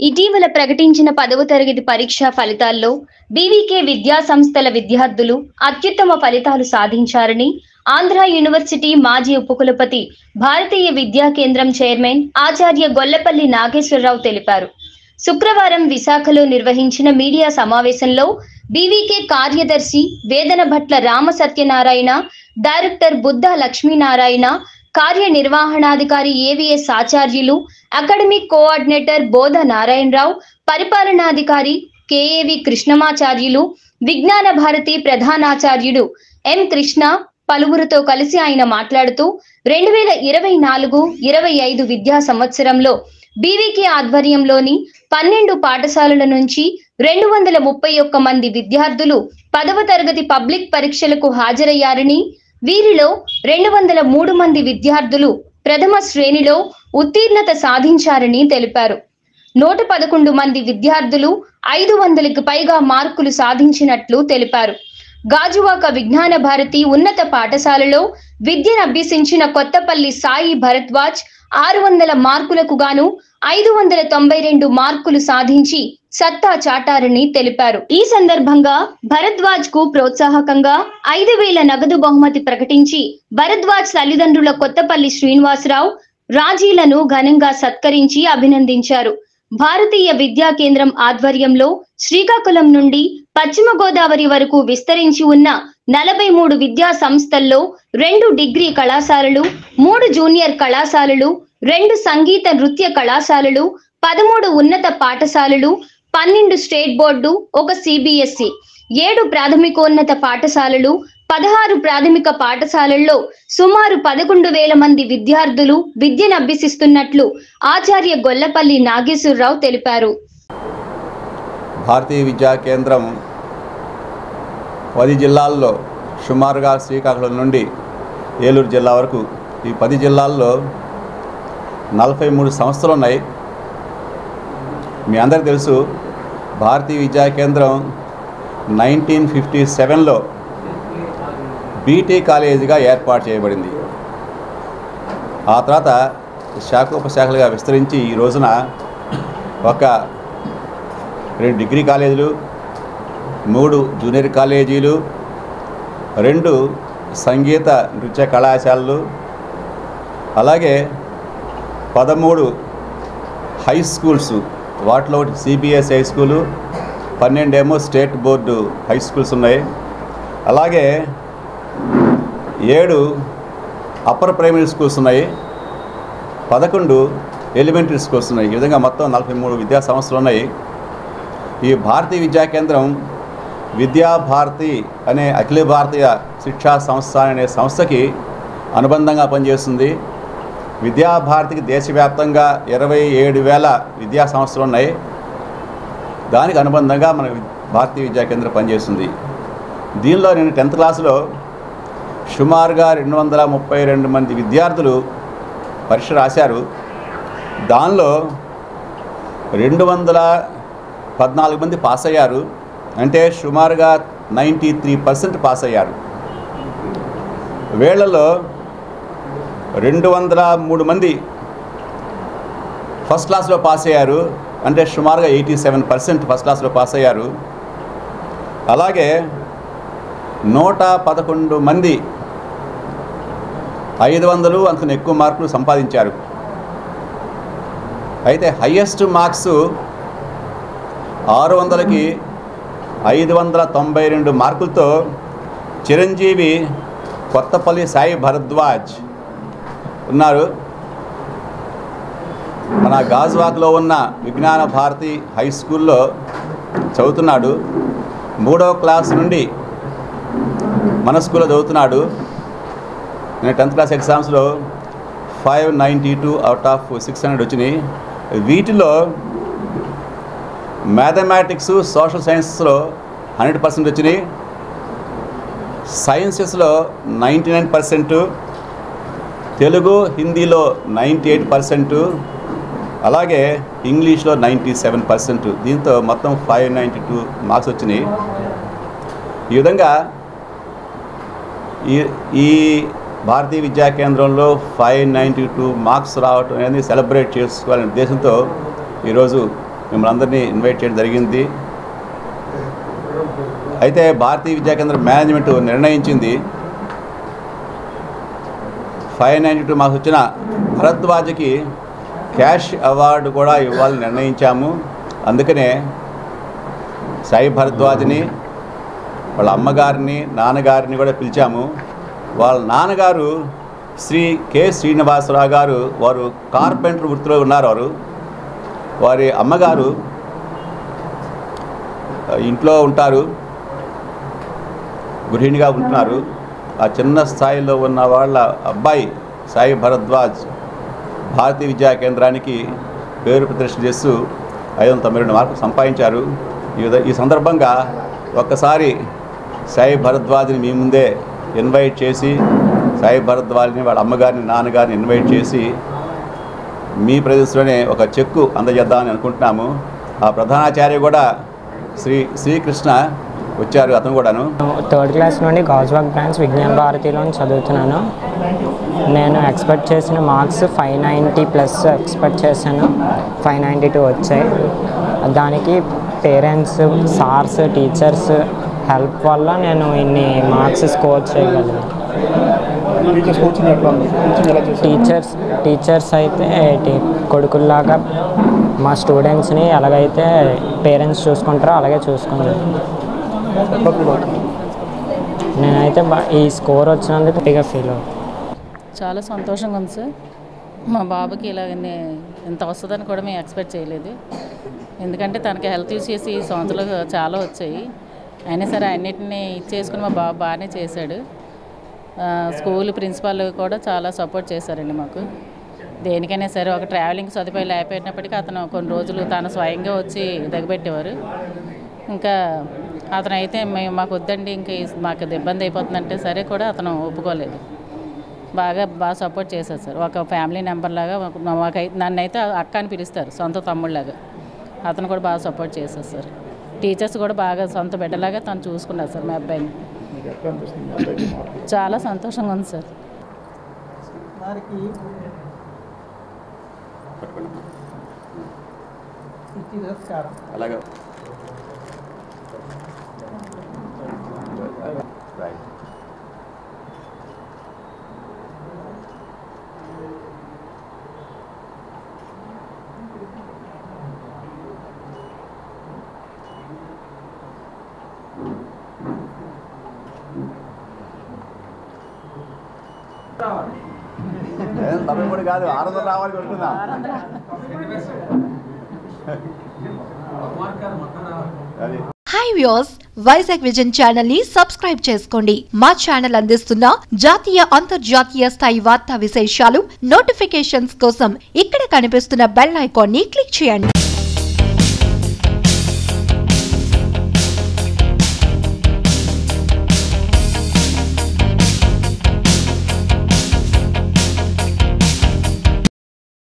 ఇటీవల ప్రకటించిన 10వ తరగతి పరీక్షా ఫలితాల్లో బీవీకే విద్యా సంస్థల విద్యార్థులు అత్యుత్తమ ఫలితాలు సాధించారని ఆంధ్ర యూనివర్సిటీ మాజీ ఉపకులపతి భారతీయ విద్యా కేంద్రం చైర్మన్ ఆచార్య గొల్లపల్లి నాగేశ్వరరావు తెలిపారు. శుక్రవారం విశాఖలో నిర్వహించిన మీడియా సమావేశంలో బీవీకే కార్యదర్శి వేదనభట్ల రామ సత్యనారాయణ, డైరెక్టర్ బుద్ధ లక్ష్మీనారాయణ, కార్యనిర్వహణాధికారి ఏవీఎస్ ఆచార్యులు, అకాడమిక్ కోఆర్డినేటర్ బోధ నారాయణరావు, పరిపాలనాధికారి కేఏవి కృష్ణమాచార్యులు, విజ్ఞాన భారతి ప్రధానాచార్యుడు ఎం కృష్ణ పలువురితో కలిసి ఆయన మాట్లాడుతూ 2024-25 విద్యా సంవత్సరంలో బీవీకే ఆధ్వర్యంలోని 12 పాఠశాలల నుంచి 231 మంది విద్యార్థులు 10వ తరగతి పబ్లిక్ పరీక్షలకు హాజరయ్యారని, వీరిలో 203 మంది విద్యార్థులు ప్రథమ శ్రేణిలో ఉత్తీర్ణత సాధించారని తెలిపారు. 111 మంది విద్యార్థులు 500కి పైగా మార్కులు సాధించినట్లు తెలిపారు. గాజువాక విజ్ఞాన భారతి ఉన్నత పాఠశాలలో విద్యను అభ్యసించిన కొత్తపల్లి సాయి భరద్వాజ్ 600 మార్కులకు గాను 592 మార్కులు సాధించి సత్తా చాటారని తెలిపారు. ఈ సందర్భంగా భరద్వాజ్ కు ప్రోత్సాహకంగా 5,000 నగదు బహుమతి ప్రకటించి భరద్వాజ్ తల్లిదండ్రుల కొత్తపల్లి శ్రీనివాసరావు, రాజీలను ఘనంగా సత్కరించి అభినందించారు. భారతీయ విద్యా కేంద్రం ఆధ్వర్యంలో శ్రీకాకుళం నుండి పశ్చిమ గోదావరి వరకు విస్తరించి ఉన్న 43 విద్యా సంస్థల్లో 2 డిగ్రీ కళాశాలలు, 3 జూనియర్ కళాశాలలు, 2 సంగీత నృత్య కళాశాలలు, 13 ఉన్నత పాఠశాలలు, 12 స్టేట్ బోర్డు, 1 సిబిఎస్ఈ, 7 ప్రాథమికోన్నత పాఠశాలలు, 16 ప్రాథమిక పాఠశాలల్లో సుమారు 11,000 మంది విద్యార్థులు విద్యను అభ్యసిస్తున్నట్లు ఆచార్య గొల్లపల్లి నాగేశ్వరరావు తెలిపారు. భారతీయ విద్యా కేంద్రం 10 జిల్లాల్లో సుమారుగా శ్రీకాకుళం నుండి ఏలూరు జిల్లా వరకు ఈ 10 జిల్లాల్లో 43 సంస్థలు ఉన్నాయి. మీ అందరికీ తెలుసు, భారతీయ విద్యా కేంద్రం 1957లో బీటీ కాలేజీగా ఏర్పాటు చేయబడింది. ఆ తర్వాత శాఖోపశాఖలుగా విస్తరించి ఈ రోజున ఒక 2 డిగ్రీ కాలేజీలు, 3 జూనియర్ కాలేజీలు, 2 సంగీత నృత్య కళాశాలలు, అలాగే 13 హై స్కూల్స్, వాటిలో సిబిఎస్ హై స్కూలు, 12 ఏమో స్టేట్ బోర్డు హై స్కూల్స్ ఉన్నాయి. అలాగే 7 అప్పర్ ప్రైమరీ స్కూల్స్ ఉన్నాయి, 11 ఎలిమెంటరీ స్కూల్స్ ఉన్నాయి. ఈ విధంగా మొత్తం 43 విద్యా సంస్థలు ఉన్నాయి. ఈ భారతీయ విద్యా కేంద్రం విద్యాభారతి అనే అఖిల భారతీయ శిక్షా సంస్థ అనే సంస్థకి అనుబంధంగా పనిచేస్తుంది. విద్యాభారతికి దేశవ్యాప్తంగా 27,000 విద్యా సంస్థలు ఉన్నాయి. దానికి అనుబంధంగా మన భారతీయ విద్యా కేంద్రం పనిచేస్తుంది. దీనిలో నేను 10th క్లాసులో సుమారుగా 232 మంది విద్యార్థులు పరీక్ష రాశారు. దానిలో 214 మంది పాస్ అయ్యారు. అంటే సుమారుగా 93% పాస్ అయ్యారు. వీళ్లలో 203 మంది ఫస్ట్ క్లాస్లో పాస్ అయ్యారు. అంటే సుమారుగా 87% ఫస్ట్ క్లాస్లో పాస్ అయ్యారు. అలాగే 111 మంది 500 అంతకన్నా ఎక్కువ మార్కులు సంపాదించారు. అయితే హయ్యెస్ట్ మార్క్స్ 600కి 592 మార్కులతో చిరంజీవి కొత్తపల్లి సాయి భరద్వాజ్ ఉన్నారు. మన గాజువాకలో ఉన్న విజ్ఞాన భారతి హై స్కూల్లో చదువుతున్నాడు. 3వ క్లాస్ నుండి మన స్కూల్లో చదువుతున్నాడు. నేను 10th క్లాస్ ఎగ్జామ్స్లో 592 అవుట్ ఆఫ్ 600 వచ్చినాయి. వీటిలో మ్యాథమెటిక్స్, సోషల్ సైన్సెస్లో 100% వచ్చినాయి. సైన్సెస్లో 99%, తెలుగు హిందీలో 98%, అలాగే ఇంగ్లీష్లో 97%. దీంతో మొత్తం 592 మార్క్స్ వచ్చినాయి. ఈ విధంగా ఈ భారతీయ విద్యా కేంద్రంలో 592 మార్క్స్ రావటం అనేది సెలబ్రేట్ చేసుకోవాలనే ఉద్దేశంతో ఈరోజు మిమ్మల్ని అందరినీ ఇన్వైట్ చేయడం జరిగింది. అయితే భారతీయ విద్యా కేంద్రం మేనేజ్మెంట్ నిర్ణయించింది 592 మాకు వచ్చిన భరద్వాజ్కి క్యాష్ అవార్డు కూడా ఇవ్వాలని నిర్ణయించాము. అందుకనే సాయి భరద్వాజ్ని వాళ్ళ అమ్మగారిని నాన్నగారిని కూడా పిలిచాము. వాళ్ళ నాన్నగారు శ్రీ కె శ్రీనివాసరావు గారు, వారు కార్పెంటర్ వృత్తిలో ఉన్నారు. వారి అమ్మగారు ఇంట్లో ఉంటారు, గృహిణిగా ఉంటున్నారు. ఆ చిన్న స్థాయిలో ఉన్న వాళ్ళ అబ్బాయి సాయి భరద్వాజ్ భారతీయ విద్యా కేంద్రానికి పేరు ప్రదర్శన చేస్తూ 592 మార్కులు సంపాదించారు. ఈ సందర్భంగా ఒక్కసారి సాయి భరద్వాజ్ని మీ ముందే ఇన్వైట్ చేసి, సాయి భరద్వాజ్ని వాళ్ళ అమ్మగారిని నాన్నగారిని ఇన్వైట్ చేసి మీ ప్రదేశంలోనే ఒక చెక్కు అందజేద్దామని అనుకుంటున్నాము. ఆ ప్రధానాచార్య కూడా శ్రీకృష్ణ వచ్చారు, అతను కూడాను. 3rd క్లాస్ నుండి గాజువాక్ బ్రాంచ్ విజ్ఞాన భారతిలో చదువుతున్నాను. నేను ఎక్స్పెక్ట్ చేసిన మార్క్స్ 590+ ఎక్స్పెక్ట్ చేశాను. 592 వచ్చాయి. దానికి పేరెంట్స్, సార్స్, టీచర్స్ హెల్ప్ వల్ల నేను ఇన్ని మార్క్స్ స్కోర్ చేయగలను. టీచర్స్ అయితే కొడుకుల్లాగా మా స్టూడెంట్స్ని ఎలాగైతే పేరెంట్స్ చూసుకుంటారో అలాగే చూసుకున్నాను. నేనైతే ఈ స్కోర్ వచ్చినందుకు హ్యాపీగా ఫీల్ అవుతాను. చాలా సంతోషంగా ఉంది సార్. మా బాబుకి ఇలాగనే ఇంత వస్తుందని కూడా మేము ఎక్స్పెక్ట్ చేయలేదు. ఎందుకంటే తనకి హెల్త్ ఇష్యూస్ ఈ సంవత్సరాలు చాలా వచ్చాయి. అయినా సరే అన్నిటినీ ఇచ్చేసుకుని మా బాబు బాగానే చేశాడు. స్కూల్ ప్రిన్సిపాల్ కూడా చాలా సపోర్ట్ చేశారండి మాకు. దేనికైనా సరే ఒక ట్రావెలింగ్ సదుపాయం లేకపోయినప్పటికీ అతను కొన్ని రోజులు తను స్వయంగా వచ్చి దగ్గబెట్టేవారు. ఇంకా అతను అయితే మాకు వద్దండి, ఇంక మాకు ఇబ్బంది అయిపోతుందంటే సరే కూడా అతను ఒప్పుకోలేదు. బాగా సపోర్ట్ చేశారు సార్. ఒక ఫ్యామిలీ మెంబర్ లాగా నన్నైతే అక్క అని పిలుస్తారు, సొంత తమ్ముళ్ళలాగా. అతను కూడా బాగా సపోర్ట్ చేశారు సార్. టీచర్స్ కూడా బాగా సొంత బిడ్డలాగా తను చూసుకున్నారు సార్ మా అబ్బాయిని. చాలా సంతోషంగా ఉంది సార్. అలాగే తమిళ కాదు, 600 రావాలి కొడుతున్నా. Hi viewers, Vizag vision channel ని సబ్స్క్రైబ్ చేసుకోండి. మా ఛానల్ అందిస్తున్న జాతీయ అంతర్జాతీయ స్థాయి వార్తా విశేషాలు, నోటిఫికేషన్స్ కోసం ఇక్కడ కనిపిస్తున్న బెల్ ఐకాన్ ని క్లిక్ చేయండి.